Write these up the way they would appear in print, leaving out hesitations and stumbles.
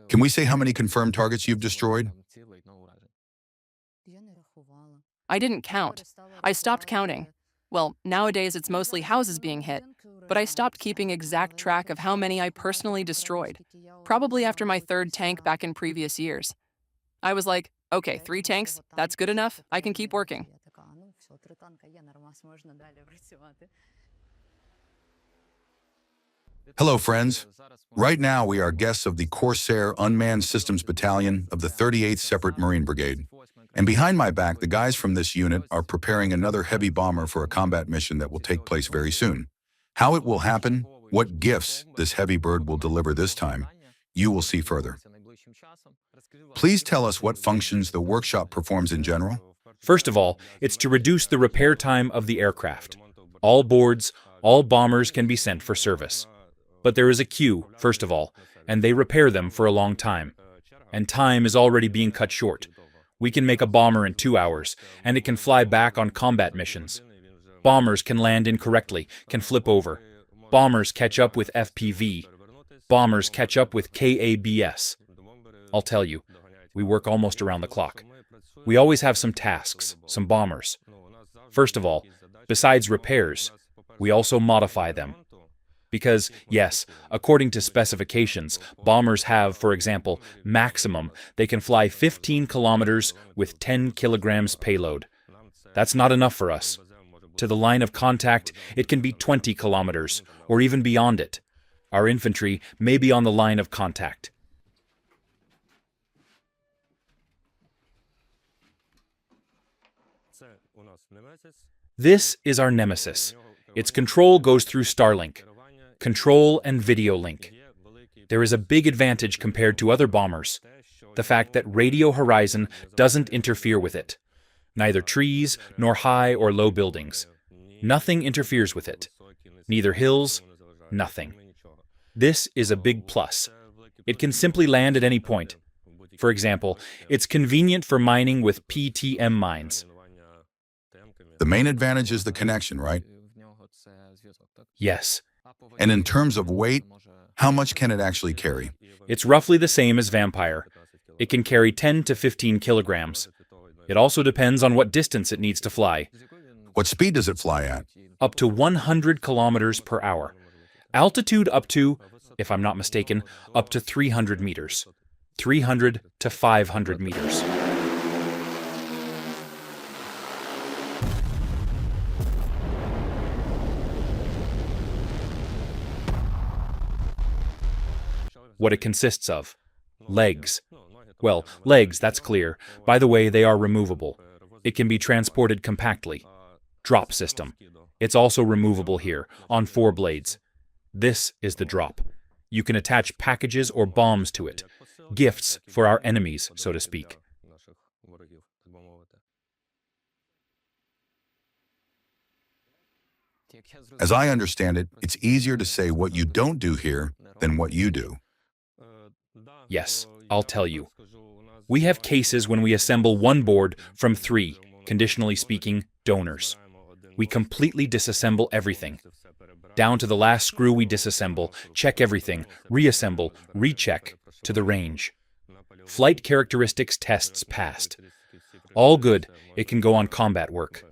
Can we say how many confirmed targets you've destroyed? I didn't count. I stopped counting. Well, nowadays it's mostly houses being hit, but I stopped keeping exact track of how many I personally destroyed, probably after my third tank back in previous years. I was like, okay, 3 tanks, that's good enough, I can keep working. Hello, friends. Right now, we are guests of the Corsair Unmanned Systems Battalion of the 38th Separate Marine Brigade. And behind my back, the guys from this unit are preparing another heavy bomber for a combat mission that will take place very soon. How it will happen, what gifts this heavy bird will deliver this time, you will see further. Please tell us what functions the workshop performs in general. First of all, it's to reduce the repair time of the aircraft. All boards, all bombers can be sent for service. But there is a queue, first of all, and they repair them for a long time. And time is already being cut short. We can make a bomber in 2 hours, and it can fly back on combat missions. Bombers can land incorrectly, can flip over. Bombers catch up with FPV. Bombers catch up with KABS. I'll tell you, we work almost around the clock. We always have some tasks, some bombers. First of all, besides repairs, we also modify them. Because, yes, according to specifications, bombers have, for example, maximum, they can fly 15 kilometers with 10 kilograms payload. That's not enough for us. To the line of contact, it can be 20 kilometers, or even beyond it. Our infantry may be on the line of contact. This is our nemesis. Its control goes through Starlink. Control and video link. There is a big advantage compared to other bombers. The fact that radio horizon doesn't interfere with it. Neither trees, nor high or low buildings. Nothing interferes with it. Neither hills, nothing. This is a big plus. It can simply land at any point. For example, it's convenient for mining with PTM mines. The main advantage is the connection, right? Yes. And in terms of weight, how much can it actually carry? It's roughly the same as Vampire. It can carry 10 to 15 kilograms. It also depends on what distance it needs to fly. What speed does it fly at? Up to 100 kilometers per hour. Altitude up to, if I'm not mistaken, up to 300 meters. 300 to 500 meters. What it consists of. Legs. Well, legs, that's clear. By the way, they are removable. It can be transported compactly. Drop system. It's also removable here, on 4 blades. This is the drop. You can attach packages or bombs to it. Gifts for our enemies, so to speak. As I understand it, it's easier to say what you don't do here than what you do. Yes, I'll tell you. We have cases when we assemble 1 board from 3, conditionally speaking, donors. We completely disassemble everything. Down to the last screw we disassemble, check everything, reassemble, recheck, to the range. Flight characteristics tests passed. All good, it can go on combat work.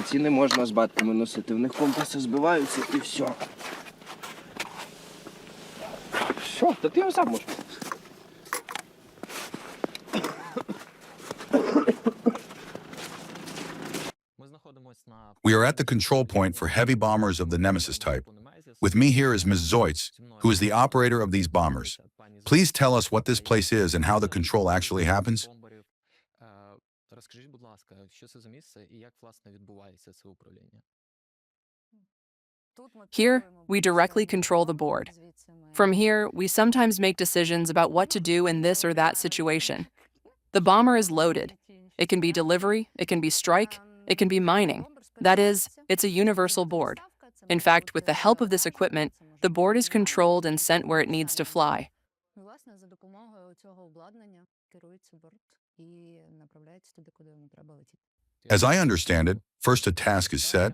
Ці не можна з батками носити, в них компаси збиваються і все. Все, та ти його сам можеш. We are at the control point for heavy bombers of the Nemesis type. With me here is Ms. Zoitz, who is the operator of these bombers. Please tell us what this place is and how the control actually happens. Here, we directly control the board. From here, we sometimes make decisions about what to do in this or that situation. The bomber is loaded. It can be delivery, it can be strike, it can be mining. That is, it's a universal board. In fact, with the help of this equipment, the board is controlled and sent where it needs to fly. As I understand it, first a task is set,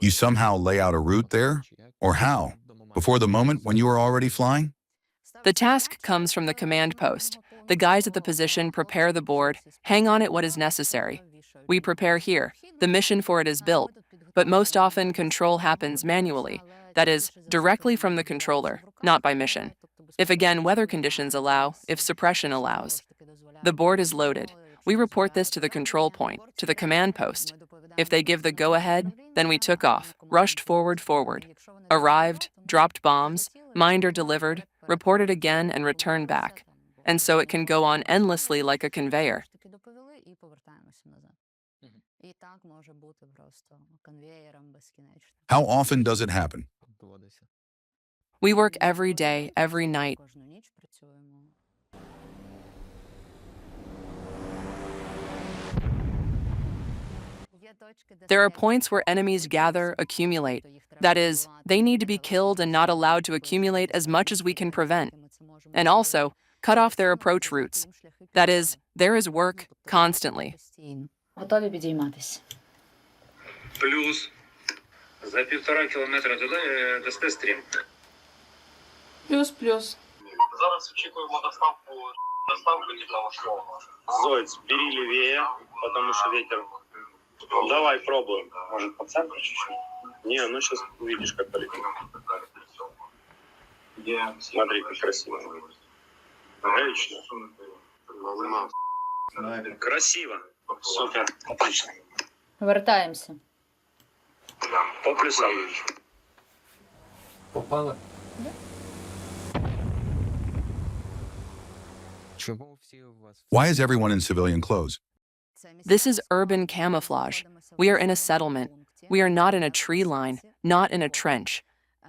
you somehow lay out a route there, or how? Before the moment when you are already flying? The task comes from the command post. The guys at the position prepare the board, hang on it what is necessary. We prepare here. The mission for it is built. But most often, control happens manually. That is, directly from the controller, not by mission. If again weather conditions allow, if suppression allows. The board is loaded. We report this to the control point, to the command post. If they give the go-ahead, then we took off, rushed forward, arrived, dropped bombs, mined or delivered, reported again and returned back. And so it can go on endlessly like a conveyor. How often does it happen? We work every day, every night. There are points where enemies gather, accumulate. That is, they need to be killed and not allowed to accumulate as much as we can prevent. And also, cut off their approach routes. That is, there is work constantly. Готові підійматись. Плюс. За 1,5 кілометра туди дасте стрім. Плюс. Зараз очікуємо доставку теплового. Зойц, бери левее, потому что ветер. Давай пробуем. Может, по центру чуть-чуть? Не, ну сейчас увидишь, как полетит. Смотри, как красиво. Отлично. Красиво. Супер. Отлично. Вертаємося. По плюсам. Попали? Why is everyone in civilian clothes? This is urban camouflage. We are in a settlement. We are not in a tree line, not in a trench.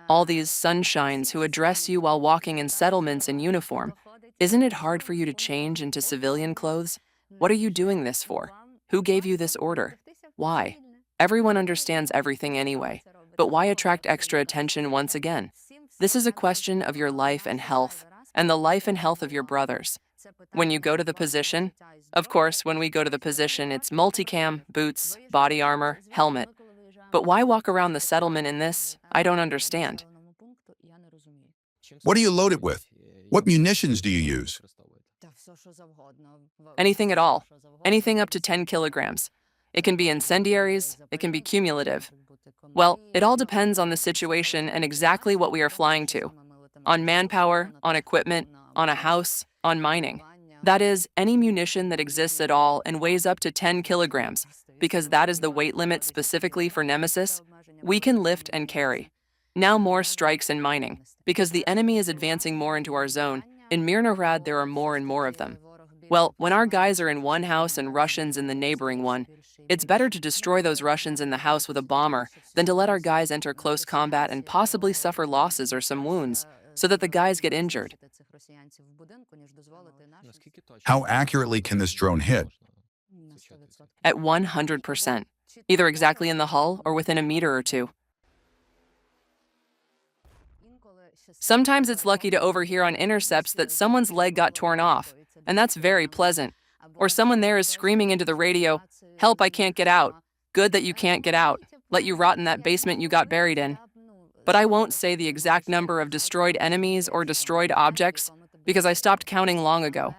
All these sunshines who address you while walking in settlements in uniform. Isn't it hard for you to change into civilian clothes? What are you doing this for? Who gave you this order? Why? Everyone understands everything anyway. But why attract extra attention once again? This is a question of your life and health, and the life and health of your brothers. When you go to the position, of course, when we go to the position, it's multicam, boots, body armor, helmet. But why walk around the settlement in this? I don't understand. What do you load it with? What munitions do you use? Anything at all. Anything up to 10 kilograms. It can be incendiaries, it can be cumulative. Well, it all depends on the situation and exactly what we are flying to. On manpower, on equipment, on a house, on mining. That is, any munition that exists at all and weighs up to 10 kilograms, because that is the weight limit specifically for Nemesis, we can lift and carry. Now more strikes in mining, because the enemy is advancing more into our zone. In Mirnorad, there are more and more of them. Well, when our guys are in one house and Russians in the neighboring one, it's better to destroy those Russians in the house with a bomber than to let our guys enter close combat and possibly suffer losses or some wounds, so that the guys get injured. How accurately can this drone hit? At 100%, either exactly in the hull or within a meter or two. Sometimes it's lucky to overhear on intercepts that someone's leg got torn off, and that's very pleasant. Or someone there is screaming into the radio, "Help, I can't get out. Good that you can't get out. Let you rot in that basement you got buried in." But I won't say the exact number of destroyed enemies or destroyed objects, because I stopped counting long ago.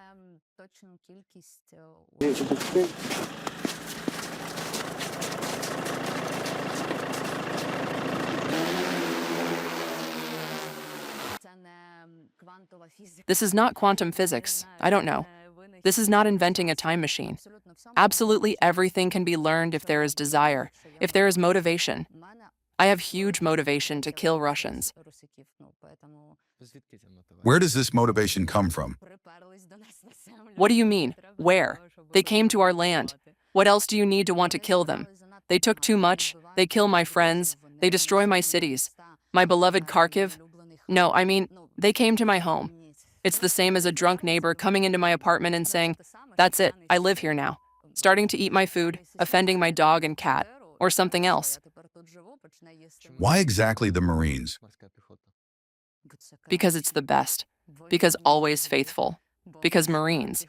This is not quantum physics. I don't know. This is not inventing a time machine. Absolutely everything can be learned if there is desire, if there is motivation. I have huge motivation to kill Russians. Where does this motivation come from? What do you mean? Where? They came to our land. What else do you need to want to kill them? They took too much. They kill my friends. They destroy my cities. My beloved Kharkiv. No, I mean, they came to my home. It's the same as a drunk neighbor coming into my apartment and saying, "That's it, I live here now." Starting to eat my food, offending my dog and cat, or something else. Why exactly the Marines? Because it's the best. Because always faithful. Because Marines.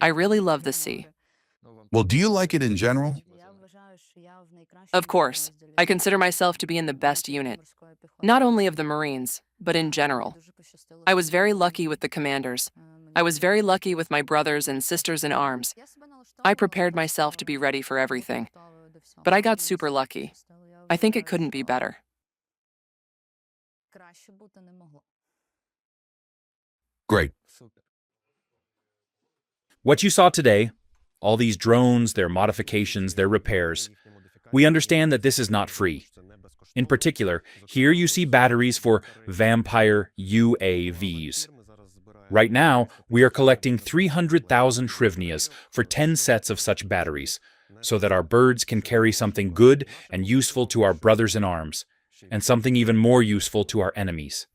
I really love the sea. Well, do you like it in general? Of course, I consider myself to be in the best unit, not only of the Marines, but in general. I was very lucky with the commanders. I was very lucky with my brothers and sisters in arms. I prepared myself to be ready for everything. But I got super lucky. I think it couldn't be better. Great. What you saw today, all these drones, their modifications, their repairs, we understand that this is not free. In particular, here you see batteries for vampire UAVs. Right now, we are collecting 300,000 hryvnias for 10 sets of such batteries, so that our birds can carry something good and useful to our brothers in arms, and something even more useful to our enemies.